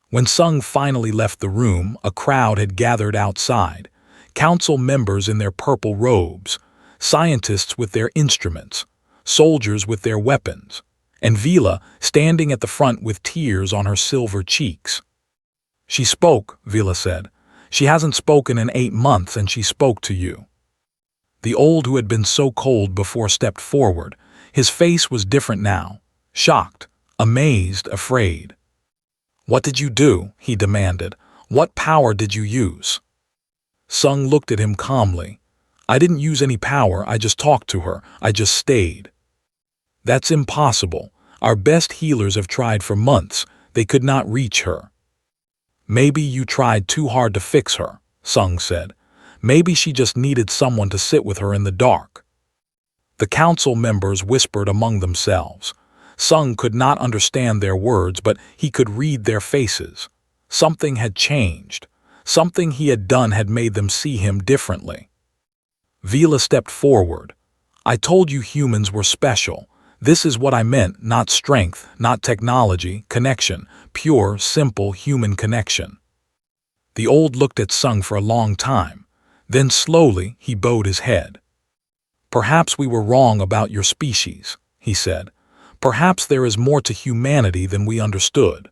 When Sung finally left the room, a crowd had gathered outside. Council members in their purple robes, scientists with their instruments, soldiers with their weapons, and Vila standing at the front with tears on her silver cheeks. "She spoke," Vila said. "She hasn't spoken in 8 months, and she spoke to you." The old who had been so cold before stepped forward. His face was different now, shocked, amazed, afraid. "What did you do?" he demanded. "What power did you use?" Sung looked at him calmly. "I didn't use any power, I just talked to her, I just stayed." "That's impossible. Our best healers have tried for months, they could not reach her." "Maybe you tried too hard to fix her," Sung said. "Maybe she just needed someone to sit with her in the dark." The council members whispered among themselves. Sung could not understand their words, but he could read their faces. Something had changed. Something he had done had made them see him differently. Vila stepped forward. "I told you humans were special. This is what I meant, not strength, not technology, connection, pure, simple human connection." The old looked at Sung for a long time. Then slowly he bowed his head. "Perhaps we were wrong about your species," he said. "Perhaps there is more to humanity than we understood."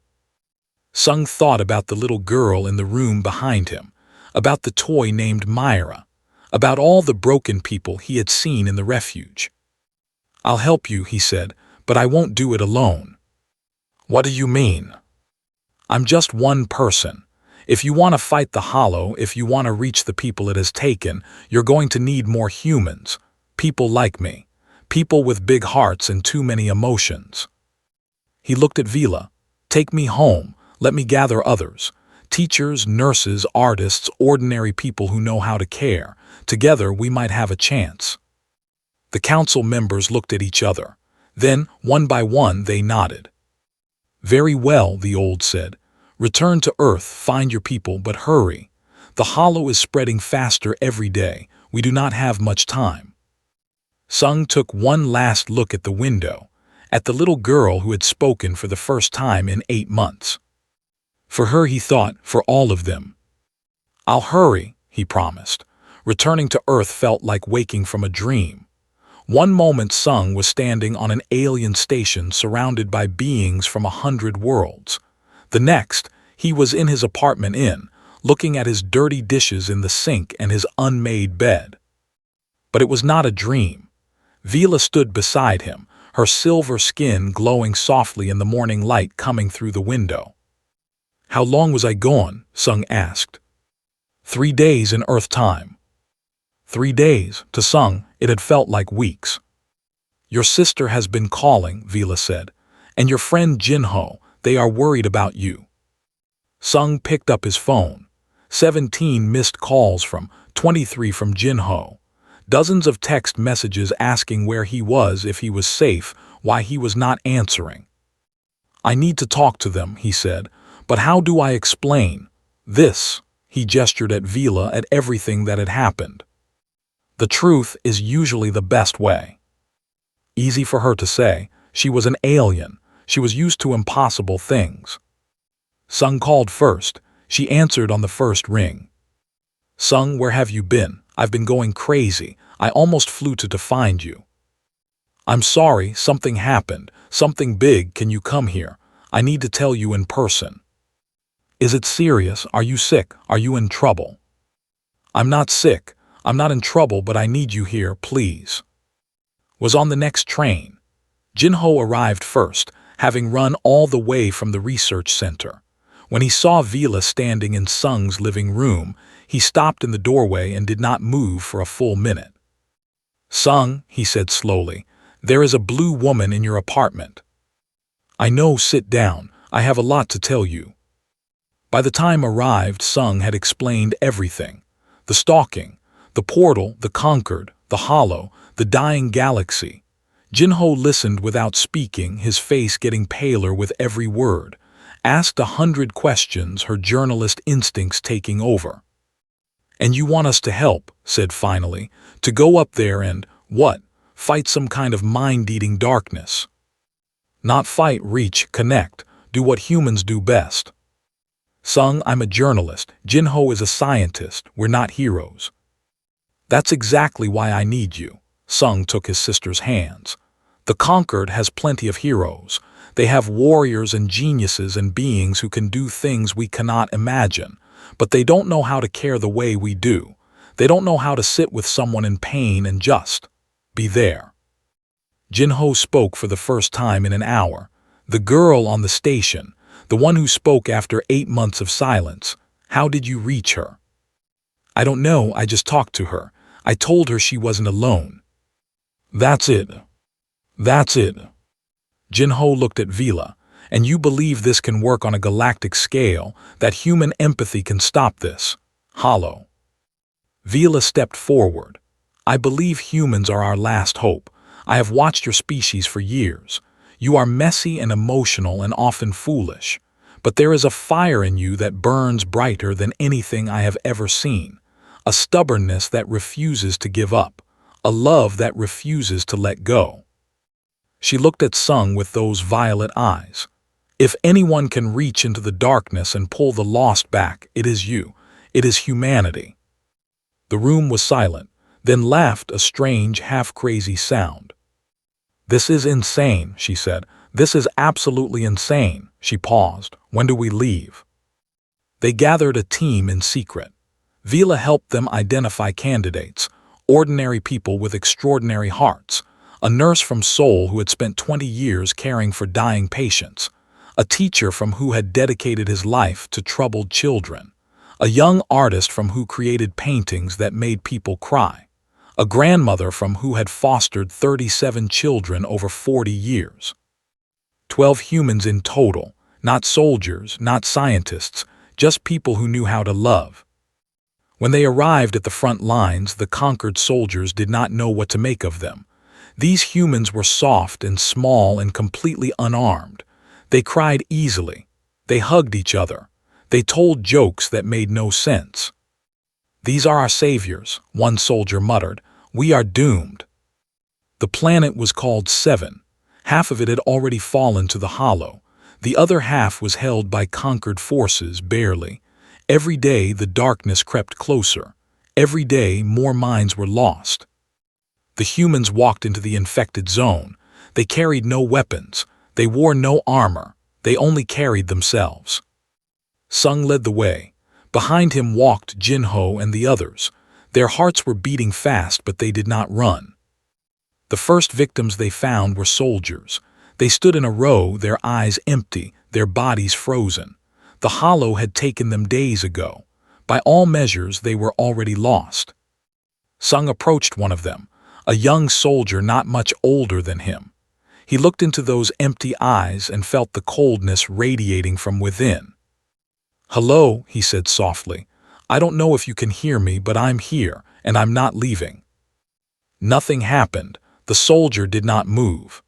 Sung thought about the little girl in the room behind him, about the toy named Myra, about all the broken people he had seen in the refuge. "I'll help you," he said, "but I won't do it alone." "What do you mean?" "I'm just one person. If you want to fight the Hollow, if you want to reach the people it has taken, you're going to need more humans. People like me. People with big hearts and too many emotions." He looked at Vila. "Take me home. Let me gather others. Teachers, nurses, artists, ordinary people who know how to care. Together we might have a chance." The council members looked at each other. Then, one by one, they nodded. "Very well," the old said. "Return to Earth, find your people, but hurry. The Hollow is spreading faster every day. We do not have much time." Sung took one last look at the window, at the little girl who had spoken for the first time in 8 months. For her, he thought, for all of them. "I'll hurry," he promised. Returning to Earth felt like waking from a dream. One moment Sung was standing on an alien station surrounded by beings from 100 worlds. The next, he was in his apartment looking at his dirty dishes in the sink and his unmade bed. But it was not a dream. Vila stood beside him, her silver skin glowing softly in the morning light coming through the window. "How long was I gone?" Sung asked. 3 days in Earth time." 3 days. To Sung, it had felt like weeks. "Your sister has been calling," Vila said, "and your friend Jinho, they are worried about you." Sung picked up his phone. 17 missed calls from, 23 from Jinho. Dozens of text messages asking where he was, if he was safe, why he was not answering. "I need to talk to them," he said, "but how do I explain this?" He gestured at Vila, at everything that had happened. "The truth is usually the best way." Easy for her to say. She was an alien. She was used to impossible things. Sung called first. She answered on the first ring. "Sung, where have you been? I've been going crazy. I almost flew to find you." "I'm sorry, something happened. Something big. Can you come here? I need to tell you in person." "Is it serious? Are you sick? Are you in trouble?" "I'm not sick. I'm not in trouble, but I need you here, please." Was on the next train. Jinho arrived first, having run all the way from the research center. When he saw Vila standing in Sung's living room, he stopped in the doorway and did not move for a full minute. "Sung," he said slowly, "there is a blue woman in your apartment." "I know, sit down. I have a lot to tell you." By the time arrived, Sung had explained everything. The stalking, the portal, the conquered, the hollow, the dying galaxy. Jinho listened without speaking, his face getting paler with every word. Asked 100 questions, her journalist instincts taking over. "And you want us to help," said finally, "to go up there and, what, fight some kind of mind-eating darkness?" "Not fight, reach, connect, do what humans do best." "Sung, I'm a journalist. Jinho is a scientist. We're not heroes." "That's exactly why I need you." Sung took his sister's hands. "The conquered has plenty of heroes. They have warriors and geniuses and beings who can do things we cannot imagine, but they don't know how to care the way we do. They don't know how to sit with someone in pain and just be there." Jinho spoke for the first time in an hour. The girl on the station, the one who spoke after 8 months of silence. "How did you reach her?" "I don't know, I just talked to her. I told her she wasn't alone." "That's it. That's it." Jinho looked at Vila. "And you believe this can work on a galactic scale, that human empathy can stop this? Hollow." Vila stepped forward. "I believe humans are our last hope. I have watched your species for years. You are messy and emotional and often foolish. But there is a fire in you that burns brighter than anything I have ever seen. A stubbornness that refuses to give up. A love that refuses to let go." She looked at Sung with those violet eyes. "If anyone can reach into the darkness and pull the lost back, it is you. It is humanity." The room was silent, then laughed a strange, half-crazy sound. "This is insane," she said. "This is absolutely insane." She paused. "When do we leave?" They gathered a team in secret. Vila helped them identify candidates, ordinary people with extraordinary hearts. A nurse from Seoul who had spent 20 years caring for dying patients. A teacher from who had dedicated his life to troubled children. A young artist from who created paintings that made people cry. A grandmother from who had fostered 37 children over 40 years. 12 humans in total, not soldiers, not scientists, just people who knew how to love. When they arrived at the front lines, the conquered soldiers did not know what to make of them. These humans were soft and small and completely unarmed. They cried easily. They hugged each other. They told jokes that made no sense. "These are our saviors," one soldier muttered. "We are doomed." The planet was called 7. Half of it had already fallen to the hollow. The other half was held by conquered forces, barely. Every day the darkness crept closer. Every day, more minds were lost. The humans walked into the infected zone. They carried no weapons. They wore no armor. They only carried themselves. Sung led the way. Behind him walked Jinho and the others. Their hearts were beating fast, but they did not run. The first victims they found were soldiers. They stood in a row, their eyes empty, their bodies frozen. The hollow had taken them days ago. By all measures, they were already lost. Sung approached one of them, a young soldier not much older than him. He looked into those empty eyes and felt the coldness radiating from within. "Hello," he said softly. "I don't know if you can hear me, but I'm here, and I'm not leaving." Nothing happened. The soldier did not move.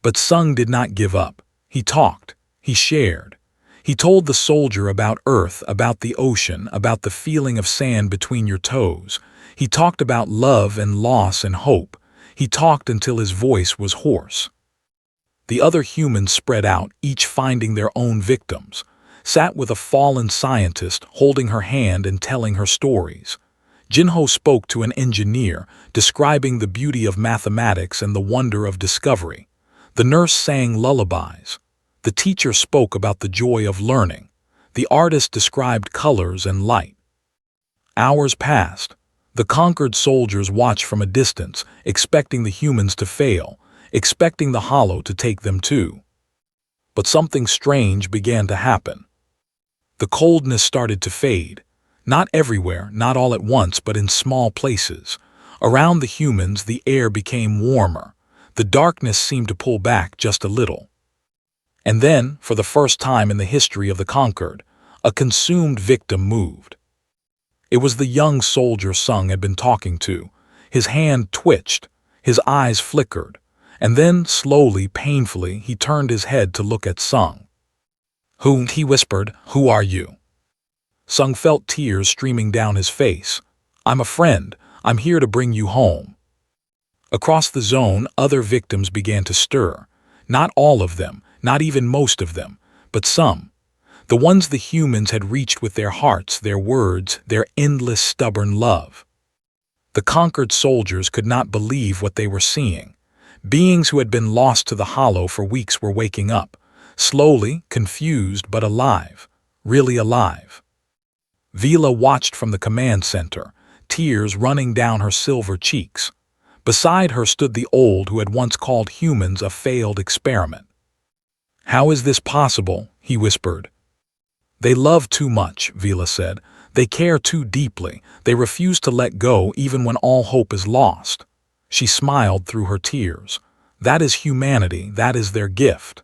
But Sung did not give up. He talked. He shared. He told the soldier about Earth, about the ocean, about the feeling of sand between your toes. He talked about love and loss and hope. He talked until his voice was hoarse. The other humans spread out, each finding their own victims, sat with a fallen scientist, holding her hand and telling her stories. Jinho spoke to an engineer, describing the beauty of mathematics and the wonder of discovery. The nurse sang lullabies. The teacher spoke about the joy of learning. The artist described colors and light. Hours passed. The conquered soldiers watched from a distance, expecting the humans to fail, expecting the hollow to take them too. But something strange began to happen. The coldness started to fade. Not everywhere, not all at once, but in small places. Around the humans, the air became warmer. The darkness seemed to pull back just a little. And then, for the first time in the history of the conquered, a consumed victim moved. It was the young soldier Sung had been talking to. His hand twitched, his eyes flickered, and then, slowly, painfully, he turned his head to look at Sung. "Who?" he whispered. "Who are you?" Sung felt tears streaming down his face. "I'm a friend. I'm here to bring you home." Across the zone, other victims began to stir. Not all of them, not even most of them, but some. The ones the humans had reached with their hearts, their words, their endless stubborn love. The conquered soldiers could not believe what they were seeing. Beings who had been lost to the hollow for weeks were waking up, slowly, confused but alive, really alive. Vila watched from the command center, tears running down her silver cheeks. Beside her stood the old who had once called humans a failed experiment. "How is this possible?" he whispered. "They love too much," Vila said. "They care too deeply. They refuse to let go even when all hope is lost." She smiled through her tears. "That is humanity. That is their gift."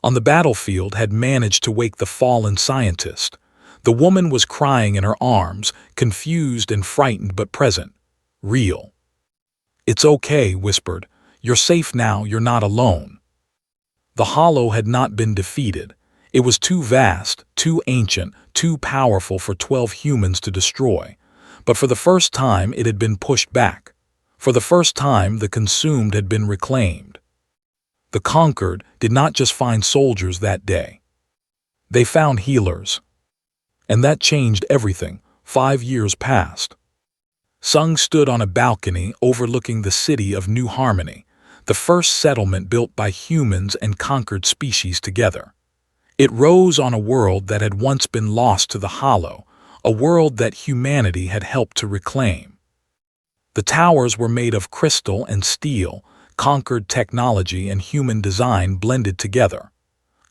On the battlefield had managed to wake the fallen scientist. The woman was crying in her arms, confused and frightened but present. Real. "It's okay," whispered. "You're safe now. You're not alone." The hollow had not been defeated. It was too vast, too ancient, too powerful for 12 humans to destroy. But for the first time, it had been pushed back. For the first time, the consumed had been reclaimed. The conquered did not just find soldiers that day. They found healers. And that changed everything. 5 years passed. Sung stood on a balcony overlooking the city of New Harmony, the first settlement built by humans and conquered species together. It rose on a world that had once been lost to the hollow, a world that humanity had helped to reclaim. The towers were made of crystal and steel, conquered technology and human design blended together.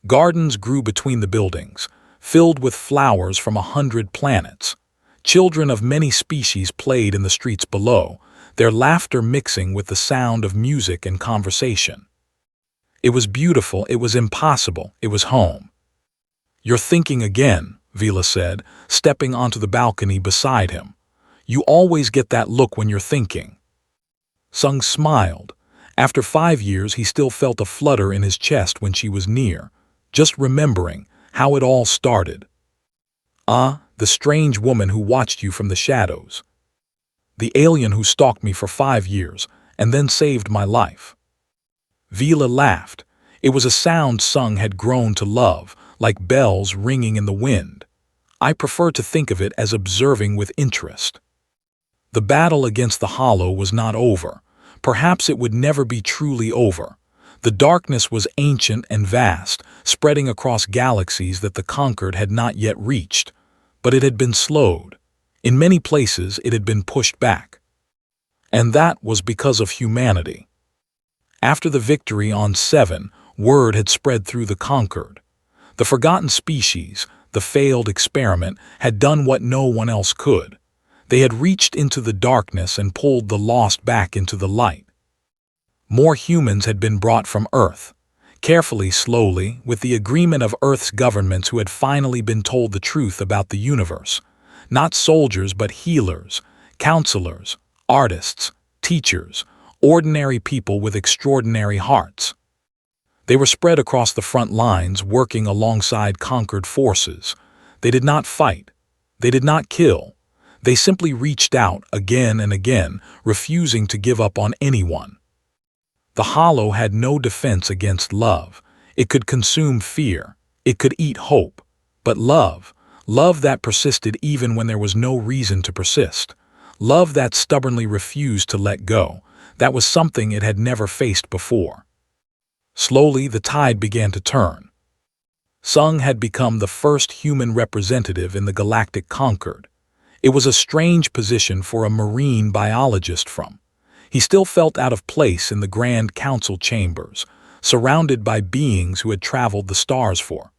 Gardens grew between the buildings, filled with flowers from 100 planets. Children of many species played in the streets below, their laughter mixing with the sound of music and conversation. It was beautiful, it was impossible, it was home. "You're thinking again," Vila said, stepping onto the balcony beside him. "You always get that look when you're thinking." Sung smiled. After 5 years, he still felt a flutter in his chest when she was near, just remembering how it all started. "Ah, the strange woman who watched you from the shadows. The alien who stalked me for 5 years and then saved my life." Vila laughed. It was a sound Sung had grown to love, like bells ringing in the wind. "I prefer to think of it as observing with interest." The battle against the Hollow was not over. Perhaps it would never be truly over. The darkness was ancient and vast, spreading across galaxies that the conquered had not yet reached. But it had been slowed. In many places, it had been pushed back. And that was because of humanity. After the victory on 7, word had spread through the conquered. The forgotten species, the failed experiment, had done what no one else could. They had reached into the darkness and pulled the lost back into the light. More humans had been brought from Earth. Carefully, slowly, with the agreement of Earth's governments who had finally been told the truth about the universe. Not soldiers, but healers, counselors, artists, teachers, ordinary people with extraordinary hearts. They were spread across the front lines, working alongside conquered forces. They did not fight. They did not kill. They simply reached out again and again, refusing to give up on anyone. The Hollow had no defense against love. It could consume fear. It could eat hope. But love that persisted even when there was no reason to persist. Love that stubbornly refused to let go. That was something it had never faced before. Slowly, the tide began to turn. Sung had become the first human representative in the Galactic Conquered. It was a strange position for a marine biologist from. He still felt out of place in the Grand Council chambers, surrounded by beings who had traveled the stars for.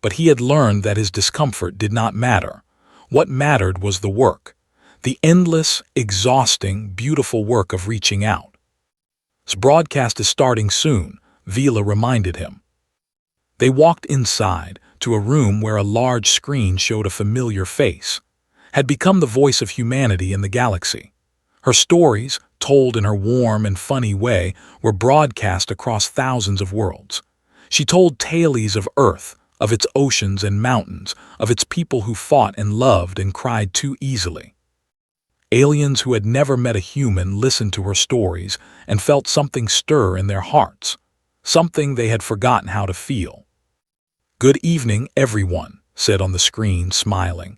But he had learned that his discomfort did not matter. What mattered was the work, the endless, exhausting, beautiful work of reaching out. "This broadcast is starting soon," Vila reminded him. They walked inside, to a room where a large screen showed a familiar face. Had become the voice of humanity in the galaxy. Her stories, told in her warm and funny way, were broadcast across thousands of worlds. She told tales of Earth, of its oceans and mountains, of its people who fought and loved and cried too easily. Aliens who had never met a human listened to her stories and felt something stir in their hearts, something they had forgotten how to feel. "Good evening, everyone," said on the screen, smiling.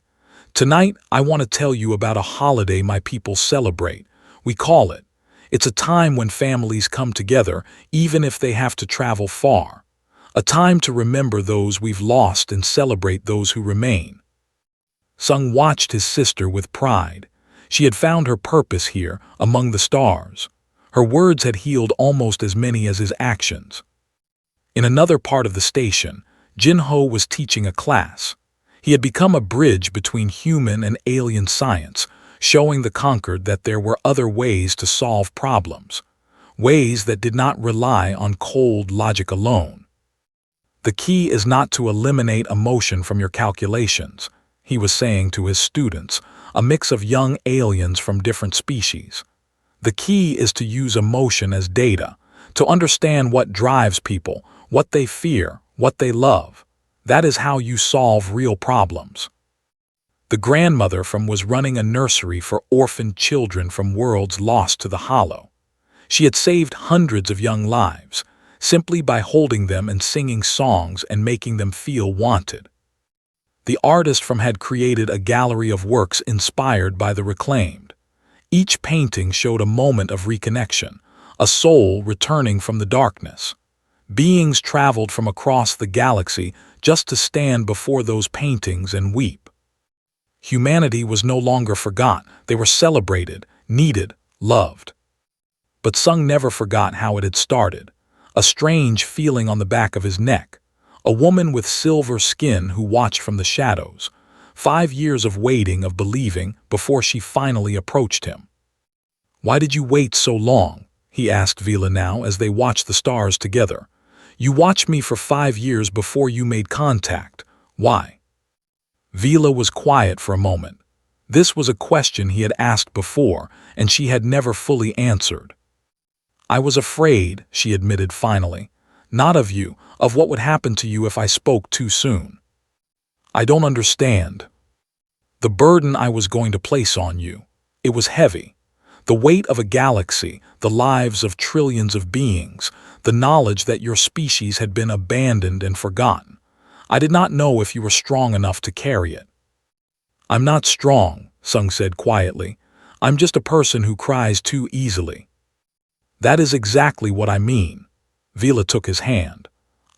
"Tonight, I want to tell you about a holiday my people celebrate. We call it. It's a time when families come together, even if they have to travel far. A time to remember those we've lost and celebrate those who remain." Sung watched his sister with pride. She had found her purpose here, among the stars. Her words had healed almost as many as his actions. In another part of the station, Jinho was teaching a class. He had become a bridge between human and alien science, showing the conquered that there were other ways to solve problems, ways that did not rely on cold logic alone. "The key is not to eliminate emotion from your calculations," he was saying to his students, a mix of young aliens from different species. "The key is to use emotion as data, to understand what drives people, what they fear, what they love. That is how you solve real problems." The grandmother was running a nursery for orphaned children from worlds lost to the Hollow. She had saved hundreds of young lives, simply by holding them and singing songs and making them feel wanted. The artist had created a gallery of works inspired by the reclaimed. Each painting showed a moment of reconnection, a soul returning from the darkness. Beings traveled from across the galaxy just to stand before those paintings and weep. Humanity was no longer forgotten. They were celebrated, needed, loved. But Sung never forgot how it had started. A strange feeling on the back of his neck. A woman with silver skin who watched from the shadows. 5 years of waiting, of believing, before she finally approached him. "Why did you wait so long?" he asked Vila now as they watched the stars together. "You watched me for 5 years before you made contact. Why?" Vila was quiet for a moment. This was a question he had asked before, and she had never fully answered. "I was afraid," she admitted finally. "Not of you, of what would happen to you if I spoke too soon. I don't understand. The burden I was going to place on you. It was heavy. The weight of a galaxy, the lives of trillions of beings, the knowledge that your species had been abandoned and forgotten. I did not know if you were strong enough to carry it." "I'm not strong," Sung said quietly. I'm just a person who cries too easily." "That is exactly what I mean." Vila took his hand.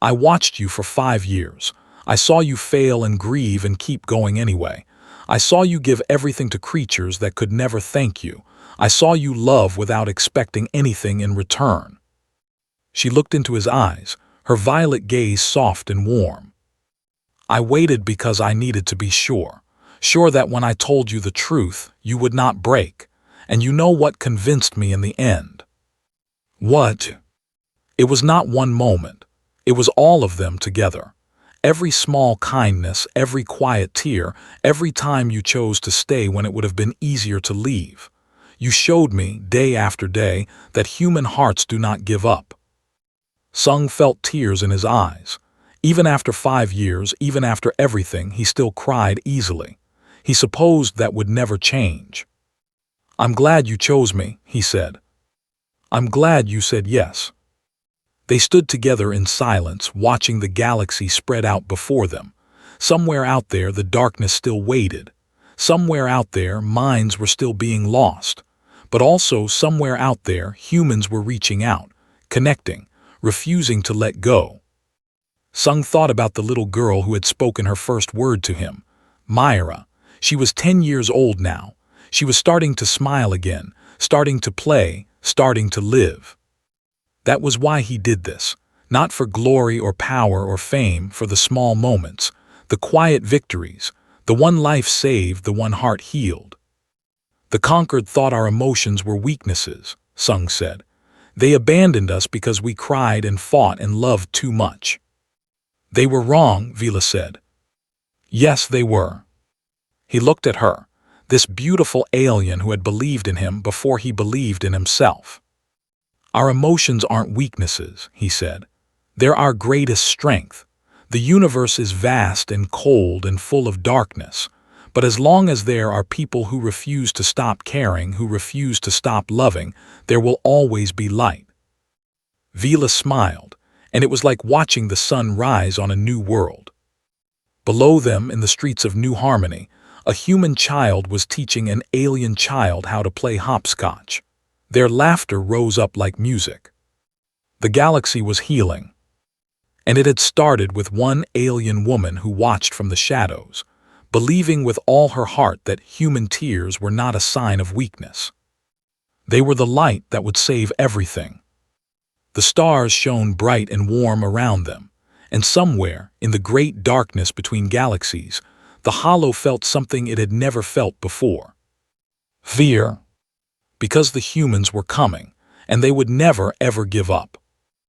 "I watched you for 5 years. I saw you fail and grieve and keep going anyway. I saw you give everything to creatures that could never thank you. I saw you love without expecting anything in return." She looked into his eyes, her violet gaze soft and warm. "I waited because I needed to be sure. Sure that when I told you the truth, you would not break. And you know what convinced me in the end?" "What?" "It was not one moment. It was all of them together. Every small kindness, every quiet tear, every time you chose to stay when it would have been easier to leave. You showed me, day after day, that human hearts do not give up." Sung felt tears in his eyes. Even after 5 years, even after everything, he still cried easily. He supposed that would never change. "I'm glad you chose me," he said. "I'm glad you said yes." They stood together in silence, watching the galaxy spread out before them. Somewhere out there, the darkness still waited. Somewhere out there, minds were still being lost. But also, somewhere out there, humans were reaching out, connecting, refusing to let go. Sung thought about the little girl who had spoken her first word to him, Myra. She was 10 years old now. She was starting to smile again, starting to play, starting to live. That was why he did this, not for glory or power or fame, for the small moments, the quiet victories, the one life saved, the one heart healed. "The conquered thought our emotions were weaknesses," Sung said. "They abandoned us because we cried and fought and loved too much." "They were wrong," Vila said. "Yes, they were." He looked at her, this beautiful alien who had believed in him before he believed in himself. "Our emotions aren't weaknesses," he said. "They're our greatest strength. The universe is vast and cold and full of darkness, but as long as there are people who refuse to stop caring, who refuse to stop loving, there will always be light." Vila smiled, and it was like watching the sun rise on a new world. Below them, in the streets of New Harmony, a human child was teaching an alien child how to play hopscotch. Their laughter rose up like music. The galaxy was healing. And it had started with one alien woman who watched from the shadows, believing with all her heart that human tears were not a sign of weakness. They were the light that would save everything. The stars shone bright and warm around them, and somewhere, in the great darkness between galaxies, the Hollow felt something it had never felt before. Fear. Because the humans were coming, and they would never ever give up.